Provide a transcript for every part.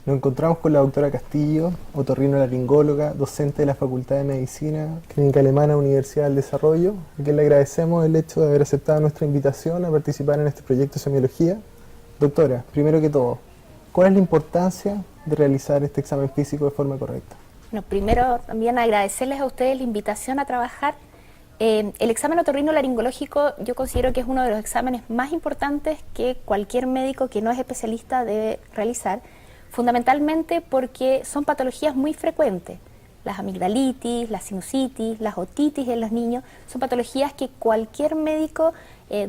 Nos encontramos con la doctora Castillo, otorrinolaringóloga, docente de la Facultad de Medicina, Clínica Alemana, Universidad del Desarrollo, a quien le agradecemos el hecho de haber aceptado nuestra invitación a participar en este proyecto de semiología. Doctora, primero que todo, ¿cuál es la importancia de realizar este examen físico de forma correcta? Bueno, primero también agradecerles a ustedes la invitación a trabajar. El examen otorrinolaringológico yo considero que es uno de los exámenes más importantes que cualquier médico que no es especialista debe realizar, fundamentalmente porque son patologías muy frecuentes. Las amigdalitis, la sinusitis, las otitis en los niños son patologías que cualquier médico,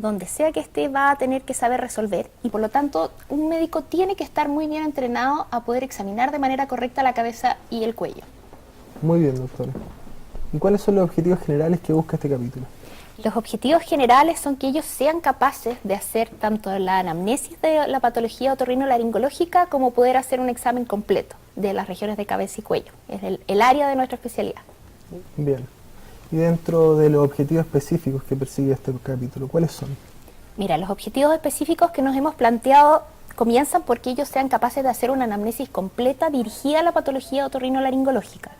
donde sea que esté, va a tener que saber resolver, y por lo tanto un médico tiene que estar muy bien entrenado a poder examinar de manera correcta la cabeza y el cuello. Muy bien, doctora. ¿Y cuáles son los objetivos generales que busca este capítulo? Los objetivos generales son que ellos sean capaces de hacer tanto la anamnesis de la patología otorrinolaringológica como poder hacer un examen completo de las regiones de cabeza y cuello. Es el área de nuestra especialidad. Bien. Y dentro de los objetivos específicos que persigue este capítulo, ¿cuáles son? Mira, los objetivos específicos que nos hemos planteado comienzan porque ellos sean capaces de hacer una anamnesis completa dirigida a la patología otorrinolaringológica.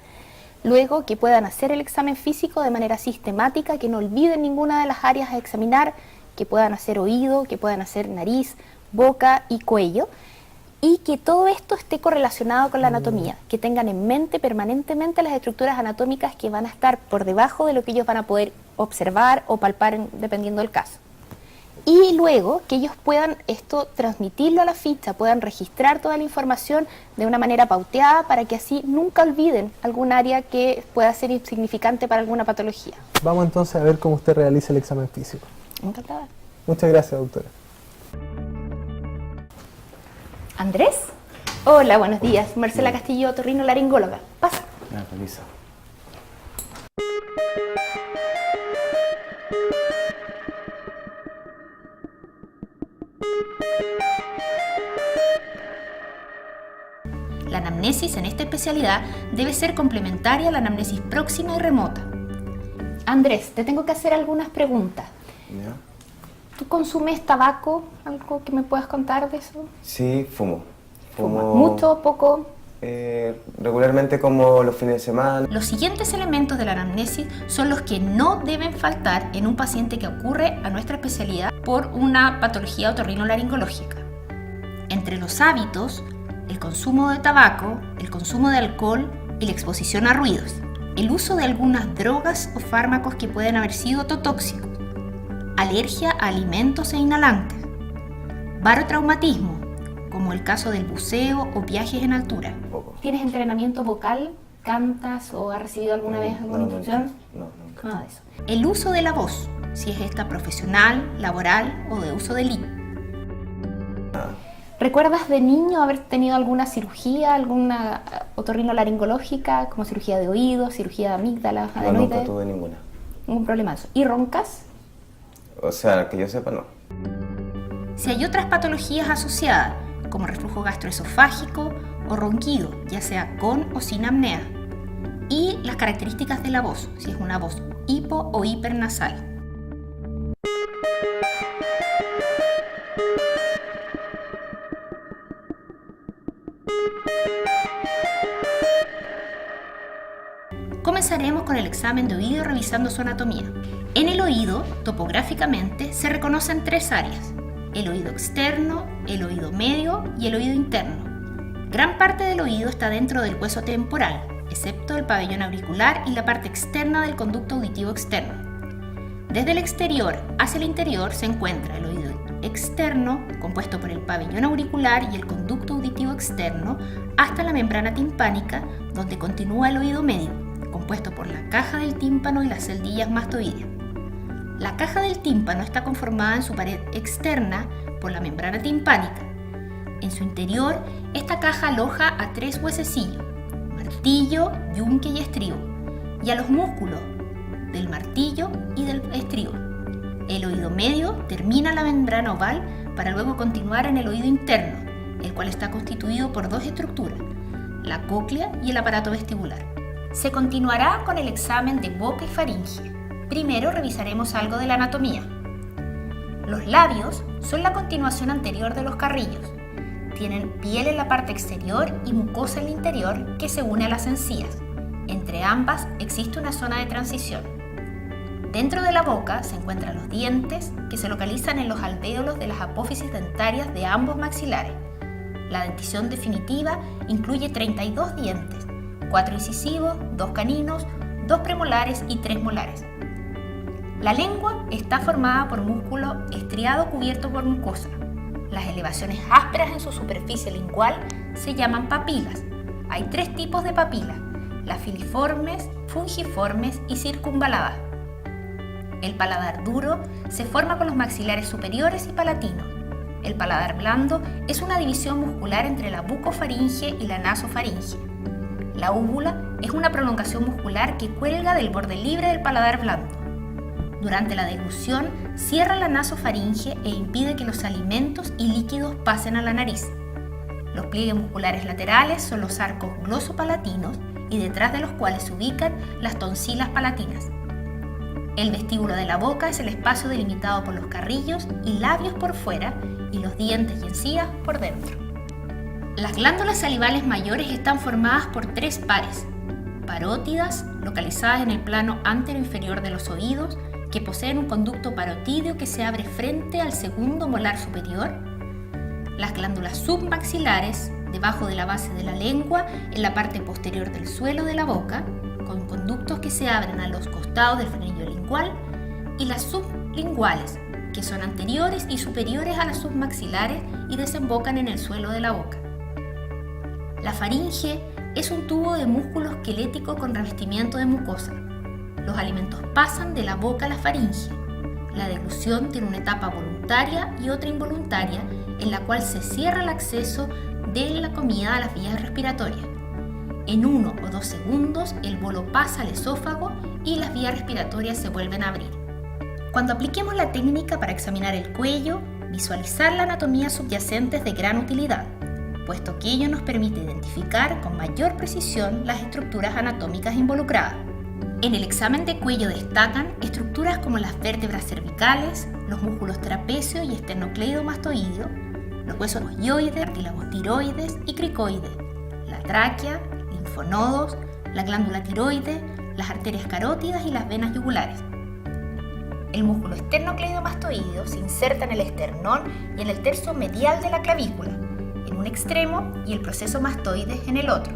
Luego, que puedan hacer el examen físico de manera sistemática, que no olviden ninguna de las áreas a examinar, que puedan hacer oído, que puedan hacer nariz, boca y cuello, y que todo esto esté correlacionado con la anatomía, que tengan en mente permanentemente las estructuras anatómicas que van a estar por debajo de lo que ellos van a poder observar o palpar dependiendo del caso. Y luego que ellos puedan esto transmitirlo a la ficha, puedan registrar toda la información de una manera pauteada para que así nunca olviden algún área que pueda ser insignificante para alguna patología. Vamos entonces a ver cómo usted realiza el examen físico. Encantada. Muchas gracias, doctora. ¿Andrés? Hola, buenos días. Marcela Castillo, otorrinolaringóloga. Pasa. Permiso. La anamnesis en esta especialidad debe ser complementaria a la anamnesis próxima y remota. Andrés, te tengo que hacer algunas preguntas. ¿Ya? ¿Tú consumes tabaco? ¿Algo que me puedas contar de eso? Sí, fumo. ¿Mucho o poco? Regularmente como los fines de semana. Los siguientes elementos de la anamnesis son los que no deben faltar en un paciente que ocurre a nuestra especialidad por una patología otorrinolaringológica. Entre los hábitos, el consumo de tabaco, el consumo de alcohol y la exposición a ruidos, el uso de algunas drogas o fármacos que pueden haber sido ototóxicos, alergia a alimentos e inhalantes, barotraumatismo, como el caso del buceo o viajes en altura. Poco. ¿Tienes entrenamiento vocal? ¿Cantas o has recibido alguna vez alguna instrucción? No, nunca. Nada de eso. El uso de la voz, si es esta profesional, laboral o de uso de LIP. ¿Recuerdas de niño haber tenido alguna cirugía, alguna otorrinolaringológica, como cirugía de oído, cirugía de amígdalas, No, adenoides? nunca tuve ninguna. Ningún problema de eso. ¿Y roncas? O sea, que yo sepa, no. Si hay otras patologías asociadas, como reflujo gastroesofágico o ronquido, ya sea con o sin apnea. Y las características de la voz, si es una voz hipo o hipernasal. Comenzaremos con el examen de oído revisando su anatomía. En el oído, topográficamente, se reconocen tres áreas: el oído externo, el oído medio y el oído interno. Gran parte del oído está dentro del hueso temporal, excepto el pabellón auricular y la parte externa del conducto auditivo externo. Desde el exterior hacia el interior se encuentra el oído externo, compuesto por el pabellón auricular y el conducto auditivo externo, hasta la membrana timpánica, donde continúa el oído medio, compuesto por la caja del tímpano y las celdillas mastoideas. La caja del tímpano está conformada en su pared externa por la membrana timpánica. En su interior, esta caja aloja a tres huesecillos: martillo, yunque y estribo, y a los músculos del martillo y del estribo. El oído medio termina la membrana oval para luego continuar en el oído interno, el cual está constituido por dos estructuras, la cóclea y el aparato vestibular. Se continuará con el examen de boca y faringe. Primero revisaremos algo de la anatomía. Los labios son la continuación anterior de los carrillos. tienen piel en la parte exterior y mucosa en el interior que se une a las encías. Entre ambas existe una zona de transición. Dentro de la boca se encuentran los dientes, que se localizan en los alvéolos de las apófisis dentarias de ambos maxilares. La dentición definitiva incluye 32 dientes, 4 incisivos, 2 caninos, 2 premolares y 3 molares. La lengua está formada por músculo estriado cubierto por mucosa. Las elevaciones ásperas en su superficie lingual se llaman papilas. Hay 3 tipos de papilas: las filiformes, fungiformes y circunvaladas. El paladar duro se forma con los maxilares superiores y palatinos. El paladar blando es una división muscular entre la bucofaringe y la nasofaringe. La úvula es una prolongación muscular que cuelga del borde libre del paladar blando. Durante la deglución, cierra la nasofaringe e impide que los alimentos y líquidos pasen a la nariz. Los pliegues musculares laterales son los arcos glosopalatinos y detrás de los cuales se ubican las tonsilas palatinas. El vestíbulo de la boca es el espacio delimitado por los carrillos y labios por fuera y los dientes y encías por dentro. Las glándulas salivales mayores están formadas por 3 pares: parótidas, localizadas en el plano anteroinferior de los oídos, que poseen un conducto parotídeo que se abre frente al segundo molar superior; las glándulas submaxilares, debajo de la base de la lengua, en la parte posterior del suelo de la boca, con conductos que se abren a los costados del frenillo lingual; y las sublinguales, que son anteriores y superiores a las submaxilares y desembocan en el suelo de la boca. La faringe es un tubo de músculo esquelético con revestimiento de mucosa. Los alimentos pasan de la boca a la faringe. La deglución tiene una etapa voluntaria y otra involuntaria, en la cual se cierra el acceso de la comida a las vías respiratorias. En 1 o 2 segundos el bolo pasa al esófago y las vías respiratorias se vuelven a abrir. Cuando apliquemos la técnica para examinar el cuello, visualizar la anatomía subyacente es de gran utilidad, puesto que ello nos permite identificar con mayor precisión las estructuras anatómicas involucradas. En el examen de cuello destacan estructuras como las vértebras cervicales, los músculos trapecio y esternocleidomastoideo, los huesos hyoides, cartílagos tiroides y cricoides, la tráquea, linfonodos, la glándula tiroides, las arterias carótidas y las venas yugulares. El músculo esternocleidomastoideo se inserta en el esternón y en el tercio medial de la clavícula, en un extremo, y el proceso mastoides en el otro.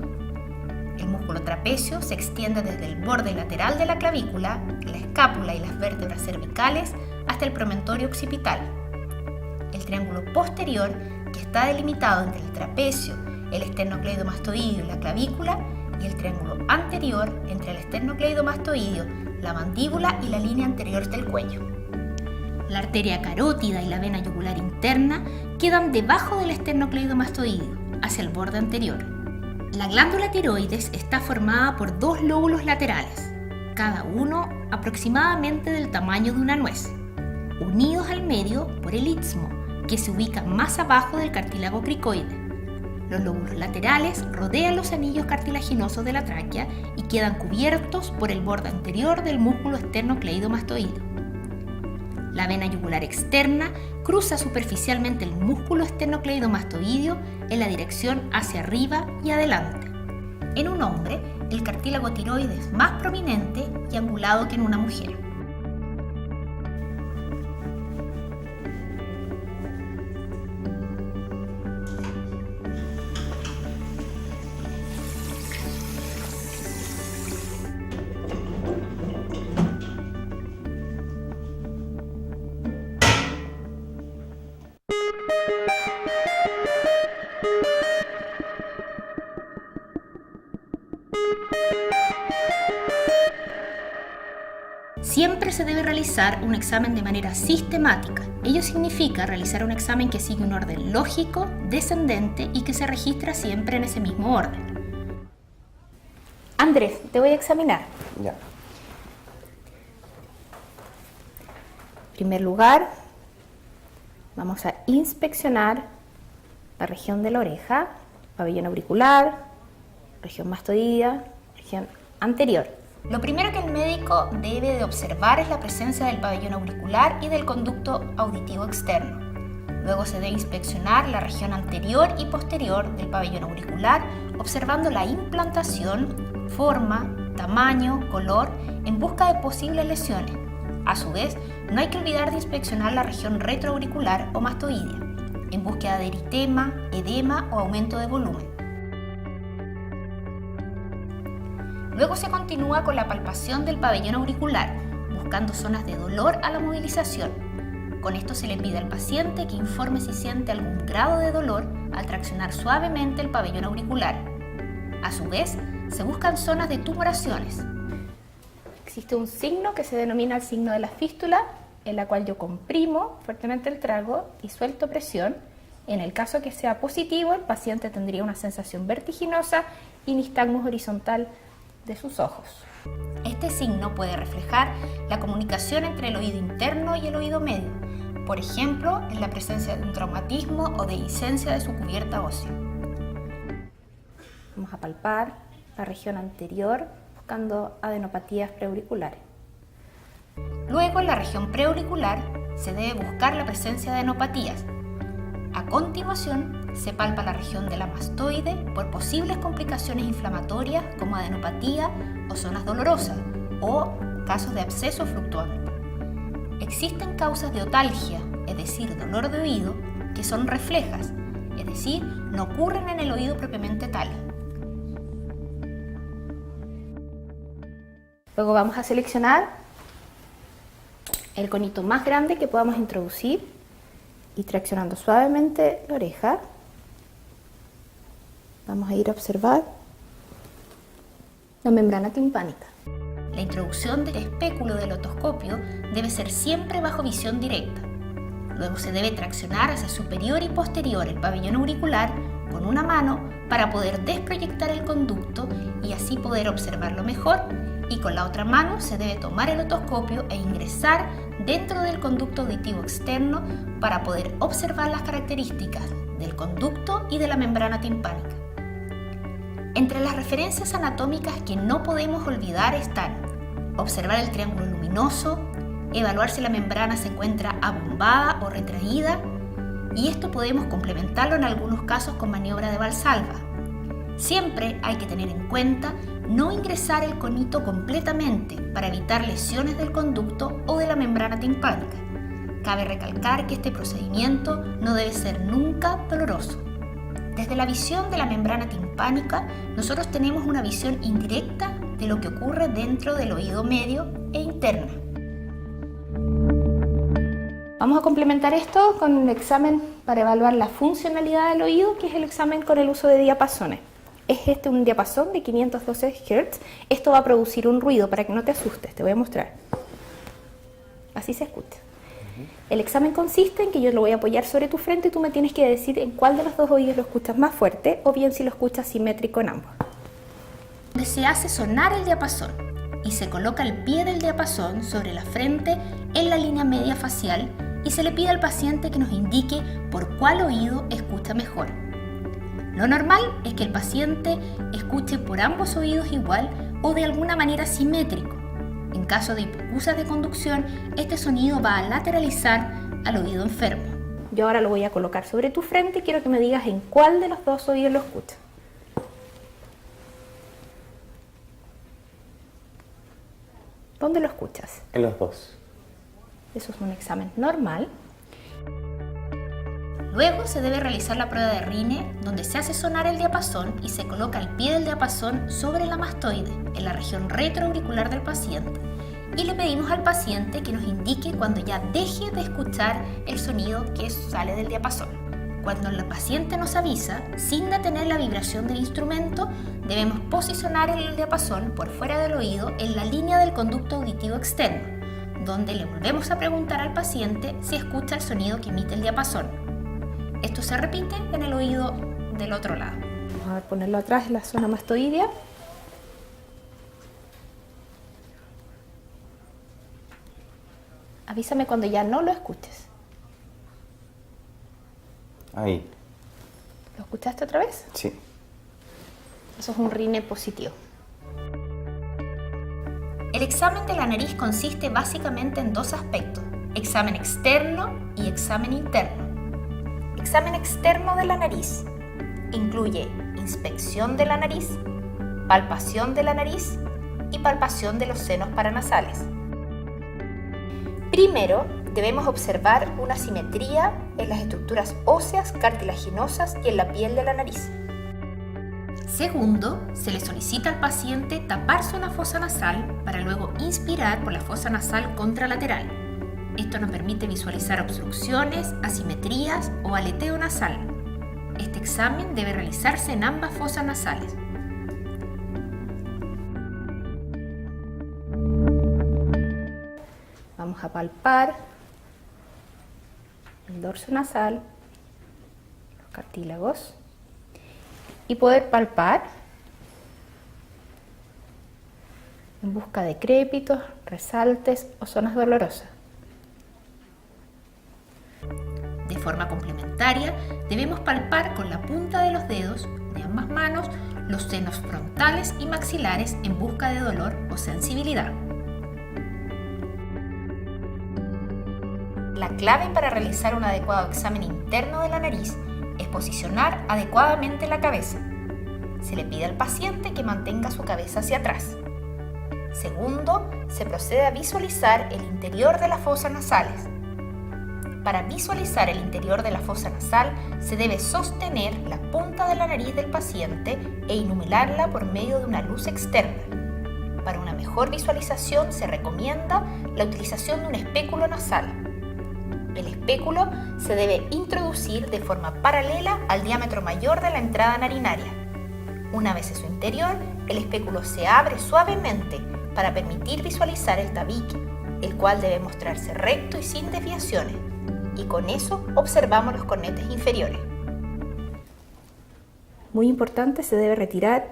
El músculo trapecio se extiende desde el borde lateral de la clavícula, la escápula y las vértebras cervicales hasta el promontorio occipital. El triángulo posterior, que está delimitado entre el trapecio, el esternocleidomastoideo y la clavícula, y el triángulo anterior entre el esternocleidomastoideo, la mandíbula y la línea anterior del cuello. La arteria carótida y la vena yugular interna quedan debajo del esternocleidomastoideo, hacia el borde anterior. La glándula tiroides está formada por 2 lóbulos laterales, cada uno aproximadamente del tamaño de una nuez, unidos al medio por el istmo, que se ubica más abajo del cartílago cricoide. Los lóbulos laterales rodean los anillos cartilaginosos de la tráquea y quedan cubiertos por el borde anterior del músculo esternocleidomastoideo. La vena yugular externa cruza superficialmente el músculo esternocleidomastoideo en la dirección hacia arriba y adelante. En un hombre, el cartílago tiroides es más prominente y angulado que en una mujer. Siempre se debe realizar un examen de manera sistemática. Ello significa realizar un examen que sigue un orden lógico, descendente y que se registra siempre en ese mismo orden. Andrés, te voy a examinar. Ya. En primer lugar, vamos a inspeccionar la región de la oreja, pabellón auricular, región mastoidea, región anterior. Lo primero que el médico debe de observar es la presencia del pabellón auricular y del conducto auditivo externo. Luego se debe inspeccionar la región anterior y posterior del pabellón auricular, observando la implantación, forma, tamaño, color, en busca de posibles lesiones. A su vez, no hay que olvidar de inspeccionar la región retroauricular o mastoidea, en búsqueda de eritema, edema o aumento de volumen. Luego se continúa con la palpación del pabellón auricular, buscando zonas de dolor a la movilización. Con esto se le pide al paciente que informe si siente algún grado de dolor al traccionar suavemente el pabellón auricular. A su vez, se buscan zonas de tumoraciones. Existe un signo que se denomina el signo de la fístula, en la cual yo comprimo fuertemente el trago y suelto presión. En el caso que sea positivo, el paciente tendría una sensación vertiginosa y nistagmus horizontal de sus ojos. Este signo puede reflejar la comunicación entre el oído interno y el oído medio, por ejemplo, en la presencia de un traumatismo o de licencia de su cubierta ósea. Vamos a palpar la región anterior buscando adenopatías preauriculares. Luego, en la región preauricular se debe buscar la presencia de adenopatías. A continuación, se palpa la región de la mastoide por posibles complicaciones inflamatorias como adenopatía o zonas dolorosas o casos de absceso fluctuante. Existen causas de otalgia, es decir, dolor de oído, que son reflejas, es decir, no ocurren en el oído propiamente tal. Luego vamos a seleccionar el conito más grande que podamos introducir y traccionando suavemente la oreja, vamos a ir a observar la membrana timpánica. La introducción del espéculo del otoscopio debe ser siempre bajo visión directa. Luego se debe traccionar hacia superior y posterior el pabellón auricular con una mano para poder desproyectar el conducto y así poder observarlo mejor, y con la otra mano se debe tomar el otoscopio e ingresar dentro del conducto auditivo externo para poder observar las características del conducto y de la membrana timpánica. Entre las referencias anatómicas que no podemos olvidar están observar el triángulo luminoso, evaluar si la membrana se encuentra abombada o retraída, y esto podemos complementarlo en algunos casos con maniobra de Valsalva. Siempre hay que tener en cuenta no ingresar el conito completamente para evitar lesiones del conducto o de la membrana timpánica. Cabe recalcar que este procedimiento no debe ser nunca doloroso. Desde la visión de la membrana timpánica, nosotros tenemos una visión indirecta de lo que ocurre dentro del oído medio e interno. Vamos a complementar esto con un examen para evaluar la funcionalidad del oído, que es el examen con el uso de diapasones. Es un diapasón de 512 Hz. Esto va a producir un ruido para que no te asustes, te voy a mostrar. Así se escucha. El examen consiste en que yo lo voy a apoyar sobre tu frente y tú me tienes que decir en cuál de los dos oídos lo escuchas más fuerte o bien si lo escuchas simétrico en ambos. Se hace sonar el diapasón y se coloca el pie del diapasón sobre la frente en la línea media facial y se le pide al paciente que nos indique por cuál oído escucha mejor. Lo normal es que el paciente escuche por ambos oídos igual o de alguna manera simétrico. En caso de hipoacusia de conducción, este sonido va a lateralizar al oído enfermo. Yo ahora lo voy a colocar sobre tu frente y quiero que me digas en cuál de los dos oídos lo escuchas. ¿Dónde lo escuchas? En los dos. Eso es un examen normal. Luego se debe realizar la prueba de Rine, donde se hace sonar el diapasón y se coloca el pie del diapasón sobre la mastoide, en la región retroauricular del paciente. Y le pedimos al paciente que nos indique cuando ya deje de escuchar el sonido que sale del diapasón. Cuando el paciente nos avisa, sin detener la vibración del instrumento, debemos posicionar el diapasón por fuera del oído en la línea del conducto auditivo externo, donde le volvemos a preguntar al paciente si escucha el sonido que emite el diapasón. Esto se repite en el oído del otro lado. Vamos a ponerlo atrás en la zona mastoidea. Avísame cuando ya no lo escuches. Ahí. ¿Lo escuchaste otra vez? Sí. Eso es un Rine positivo. El examen de la nariz consiste básicamente en dos aspectos: examen externo y examen interno. examen externo de la nariz. Incluye inspección de la nariz, palpación de la nariz y palpación de los senos paranasales. Primero, debemos observar una simetría en las estructuras óseas, cartilaginosas y en la piel de la nariz. Segundo, se le solicita al paciente taparse una fosa nasal para luego inspirar por la fosa nasal contralateral. Esto nos permite visualizar obstrucciones, asimetrías o aleteo nasal. Este examen debe realizarse en ambas fosas nasales. Vamos a palpar el dorso nasal, los cartílagos, y poder palpar en busca de crépitos, resaltes o zonas dolorosas. De forma complementaria, debemos palpar con la punta de los dedos de ambas manos los senos frontales y maxilares en busca de dolor o sensibilidad. La clave para realizar un adecuado examen interno de la nariz es posicionar adecuadamente la cabeza. Se le pide al paciente que mantenga su cabeza hacia atrás. Segundo, se procede a visualizar el interior de las fosas nasales. Para visualizar el interior de la fosa nasal, se debe sostener la punta de la nariz del paciente e iluminarla por medio de una luz externa. Para una mejor visualización se recomienda la utilización de un espéculo nasal. El espéculo se debe introducir de forma paralela al diámetro mayor de la entrada narinaria. Una vez en su interior, el espéculo se abre suavemente para permitir visualizar el tabique, el cual debe mostrarse recto y sin desviaciones, y con eso observamos los cornetes inferiores. Muy importante, se debe retirar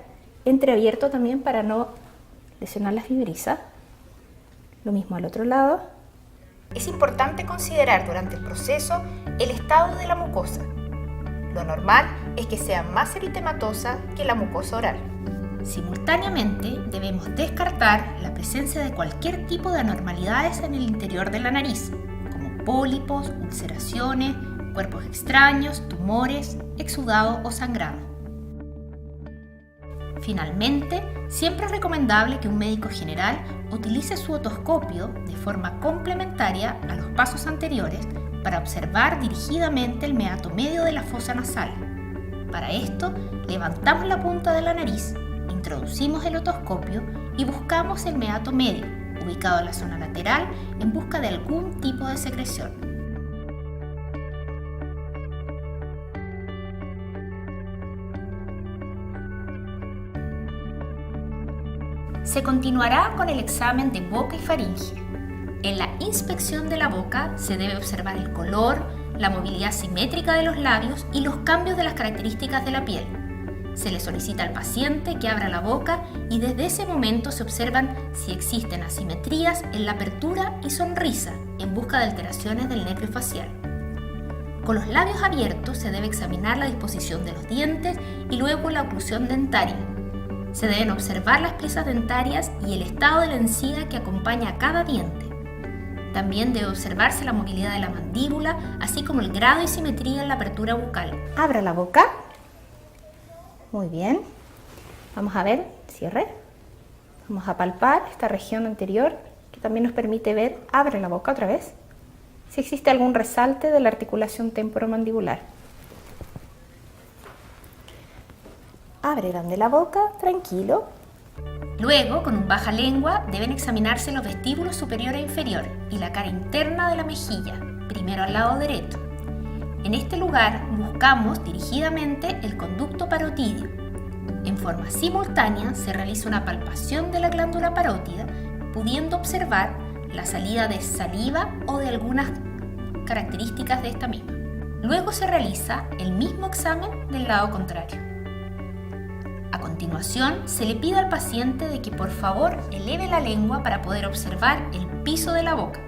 entreabierto también para no lesionar la fibrisa. Lo mismo al otro lado. Es importante considerar durante el proceso el estado de la mucosa. Lo normal es que sea más eritematosa que la mucosa oral. Simultáneamente debemos descartar la presencia de cualquier tipo de anormalidades en el interior de la nariz, como pólipos, ulceraciones, cuerpos extraños, tumores, exudado o sangrado. Finalmente, siempre es recomendable que un médico general utilice su otoscopio de forma complementaria a los pasos anteriores para observar dirigidamente el meato medio de la fosa nasal. Para esto, levantamos la punta de la nariz, introducimos el otoscopio y buscamos el meato medio, ubicado en la zona lateral, en busca de algún tipo de secreción. Se continuará con el examen de boca y faringe. En la inspección de la boca se debe observar el color, la movilidad simétrica de los labios y los cambios de las características de la piel. Se le solicita al paciente que abra la boca y desde ese momento se observan si existen asimetrías en la apertura y sonrisa en busca de alteraciones del nervio facial. Con los labios abiertos se debe examinar la disposición de los dientes y luego la oclusión dentaria. Se deben observar las piezas dentarias y el estado de la encía que acompaña a cada diente. También debe observarse la movilidad de la mandíbula, así como el grado y simetría en la apertura bucal. Abra la boca. Muy bien. Vamos a ver, cierre. Vamos a palpar esta región anterior que también nos permite ver, abre la boca otra vez, si existe algún resalte de la articulación temporomandibular. Abre grande la boca, tranquilo. Luego, con un baja lengua, deben examinarse los vestíbulos superior e inferior y la cara interna de la mejilla, primero al lado derecho. En este lugar buscamos dirigidamente el conducto parotídeo. En forma simultánea se realiza una palpación de la glándula parótida, pudiendo observar la salida de saliva o de algunas características de esta misma. Luego se realiza el mismo examen del lado contrario. A continuación, se le pide al paciente de que por favor eleve la lengua para poder observar el piso de la boca.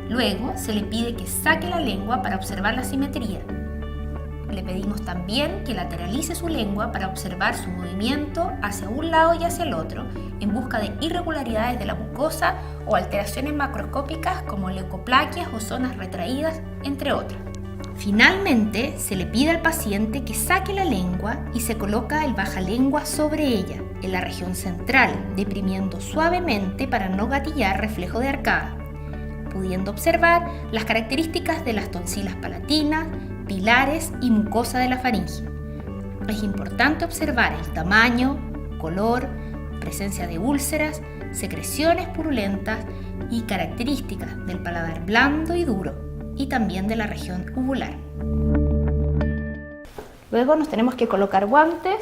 Luego, se le pide que saque la lengua para observar la simetría. Le pedimos también que lateralice su lengua para observar su movimiento hacia un lado y hacia el otro, en busca de irregularidades de la mucosa o alteraciones macroscópicas como leucoplaquias o zonas retraídas, entre otras. Finalmente, se le pide al paciente que saque la lengua y se coloca el bajalengua sobre ella, en la región central, deprimiendo suavemente para no gatillar reflejo de arcada, pudiendo observar las características de las tonsilas palatinas, pilares y mucosa de la faringe. Es importante observar el tamaño, color, presencia de úlceras, secreciones purulentas y características del paladar blando y duro, y también de la región uvular. Luego nos tenemos que colocar guantes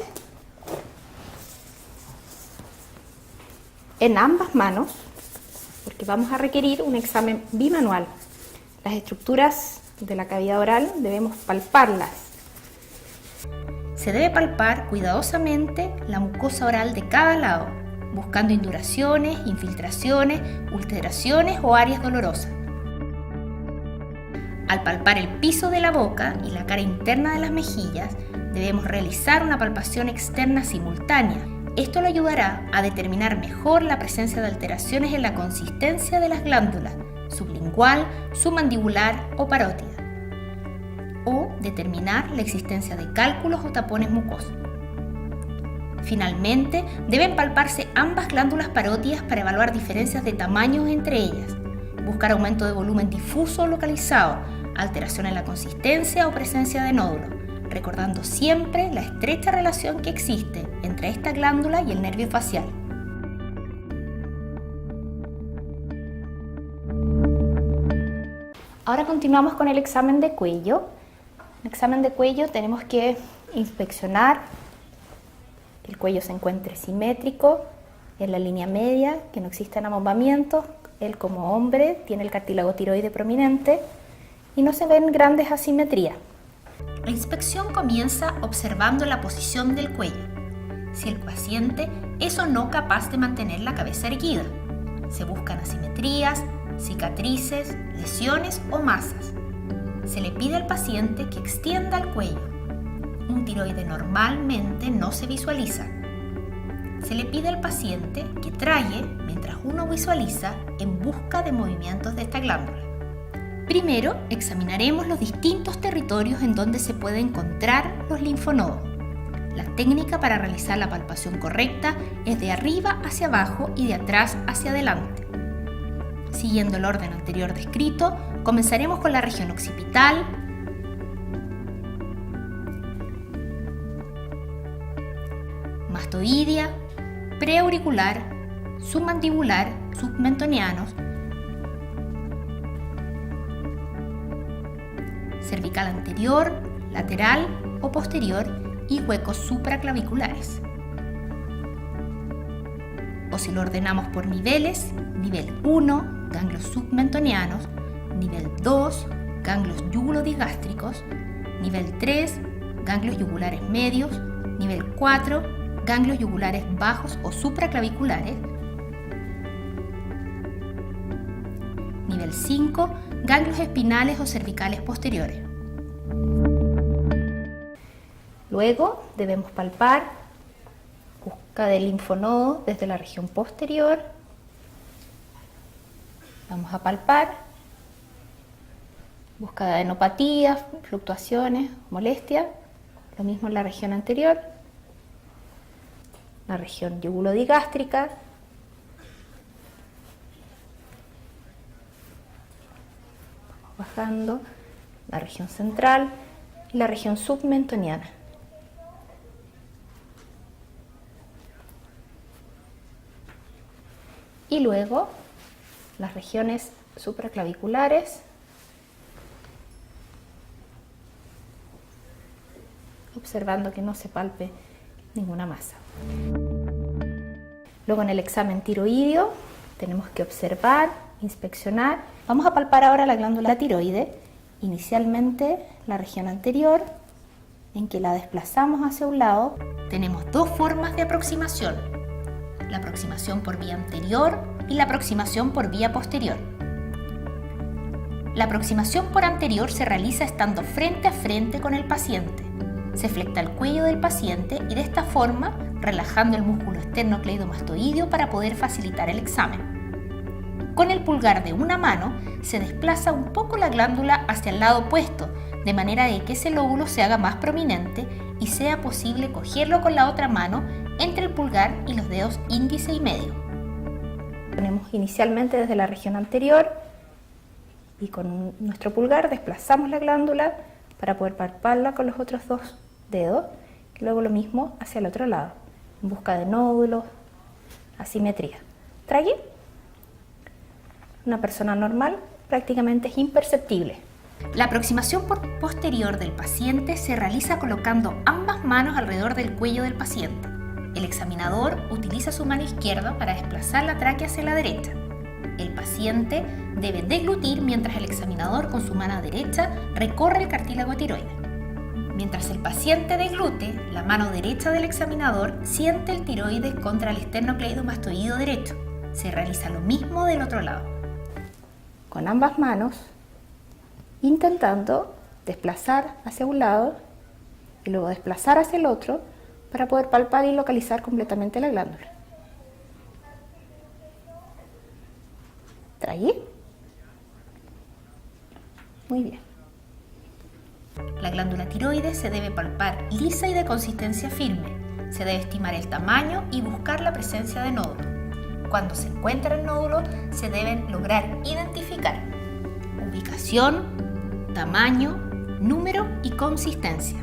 en ambas manos, porque vamos a requerir un examen bimanual. Las estructuras de la cavidad oral debemos palparlas. Se debe palpar cuidadosamente la mucosa oral de cada lado, buscando induraciones, infiltraciones, ulceraciones o áreas dolorosas. Al palpar el piso de la boca y la cara interna de las mejillas, debemos realizar una palpación externa simultánea. Esto lo ayudará a determinar mejor la presencia de alteraciones en la consistencia de las glándulas sublingual, submandibular o parótida, o determinar la existencia de cálculos o tapones mucosos. Finalmente, deben palparse ambas glándulas parótidas para evaluar diferencias de tamaños entre ellas, buscar aumento de volumen difuso o localizado, alteración en la consistencia o presencia de nódulos, recordando siempre la estrecha relación que existe entre esta glándula y el nervio facial. Ahora continuamos con el examen de cuello. En el examen de cuello tenemos que inspeccionar que el cuello se encuentre simétrico, en la línea media, que no existan amombamientos. Él como hombre tiene el cartílago tiroide prominente y no se ven grandes asimetrías. La inspección comienza observando la posición del cuello. Si el paciente es o no capaz de mantener la cabeza erguida, se buscan asimetrías, cicatrices, lesiones o masas. Se le pide al paciente que extienda el cuello. Un tiroide normalmente no se visualiza. Se le pide al paciente que trague mientras uno visualiza en busca de movimientos de esta glándula. Primero, examinaremos los distintos territorios en donde se pueden encontrar los linfonodos. La técnica para realizar la palpación correcta es de arriba hacia abajo y de atrás hacia adelante. Siguiendo el orden anterior descrito, comenzaremos con la región occipital, mastoidea, preauricular, submandibular, submentonianos, cervical anterior, lateral o posterior y huecos supraclaviculares. O si lo ordenamos por niveles, nivel 1, ganglios submentonianos, nivel 2, ganglios yugulodigástricos, nivel 3, ganglios yugulares medios, nivel 4, ganglios yugulares bajos o supraclaviculares, nivel 5, ganglios espinales o cervicales posteriores. Luego debemos palpar busca del linfonodo desde la región posterior. Vamos a palpar busca de adenopatías, fluctuaciones, molestias. Lo mismo en la región anterior, la región yugulodigástrica, bajando la región central y la región submentoniana. Y luego las regiones supraclaviculares, observando que no se palpe ninguna masa. Luego en el examen tiroideo tenemos que observar, inspeccionar. Vamos a palpar ahora la glándula tiroide, inicialmente la región anterior, en que la desplazamos hacia un lado. Tenemos dos formas de aproximación: la aproximación por vía anterior y la aproximación por vía posterior. La aproximación por anterior se realiza estando frente a frente con el paciente. Se flecta el cuello del paciente y de esta forma relajando el músculo esternocleidomastoideo para poder facilitar el examen. Con el pulgar de una mano se desplaza un poco la glándula hacia el lado opuesto, de manera de que ese lóbulo se haga más prominente y sea posible cogerlo con la otra mano entre el pulgar y los dedos índice y medio. Ponemos inicialmente desde la región anterior y con nuestro pulgar desplazamos la glándula para poder palparla con los otros dos dedos, y luego lo mismo hacia el otro lado, en busca de nódulos, asimetría. ¿Trague? Una persona normal prácticamente es imperceptible. La aproximación posterior del paciente se realiza colocando ambas manos alrededor del cuello del paciente. El examinador utiliza su mano izquierda para desplazar la tráquea hacia la derecha. El paciente debe deglutir mientras el examinador con su mano derecha recorre el cartílago tiroide. Mientras el paciente deglute, la mano derecha del examinador siente el tiroides contra el esternocleidomastoideo derecho. Se realiza lo mismo del otro lado. Con ambas manos, intentando desplazar hacia un lado y luego desplazar hacia el otro para poder palpar y localizar completamente la glándula. ¿Traí? Muy bien. La glándula tiroides se debe palpar lisa y de consistencia firme. Se debe estimar el tamaño y buscar la presencia de nódulos. Cuando se encuentra el nódulo, se deben lograr identificar ubicación, tamaño, número y consistencia.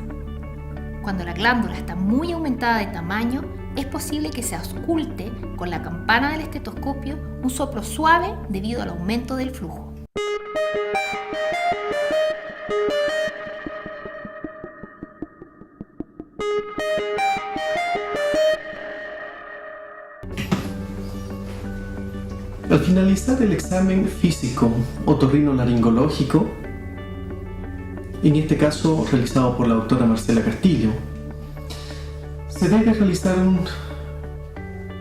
Cuando la glándula está muy aumentada de tamaño, es posible que se ausculte con la campana del estetoscopio un soplo suave debido al aumento del flujo. Al finalizar el examen físico otorrinolaringológico, en este caso realizado por la doctora Marcela Castillo, se debe realizar una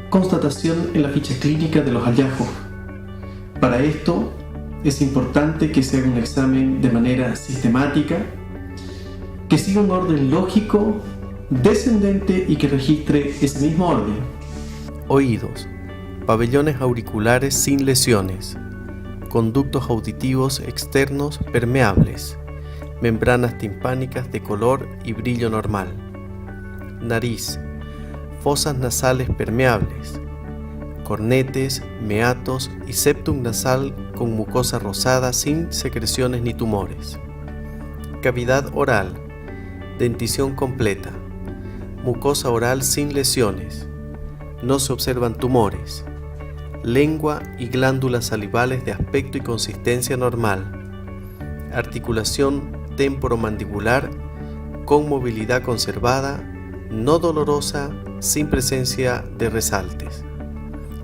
constatación en la ficha clínica de los hallazgos. Para esto es importante que se haga un examen de manera sistemática, que siga un orden lógico, descendente y que registre ese mismo orden. Oídos. Pabellones auriculares sin lesiones. Conductos auditivos externos permeables. Membranas timpánicas de color y brillo normal. Nariz. Fosas nasales permeables. Cornetes, meatos y septum nasal con mucosa rosada sin secreciones ni tumores. Cavidad oral. Dentición completa. Mucosa oral sin lesiones. No se observan tumores. Lengua y glándulas salivales de aspecto y consistencia normal. Articulación temporomandibular con movilidad conservada, no dolorosa, sin presencia de resaltes.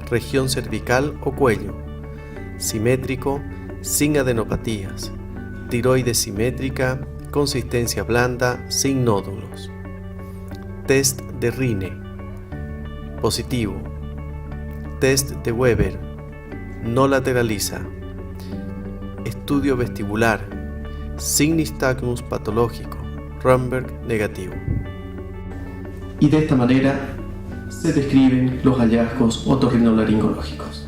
Región cervical o cuello. Simétrico, sin adenopatías. Tiroides simétrica, consistencia blanda, sin nódulos. Test de Rine. Positivo. Test de Weber. No lateraliza. Estudio vestibular. Sin nistagmus patológico. Romberg negativo. Y de esta manera se describen los hallazgos otorrinolaringológicos.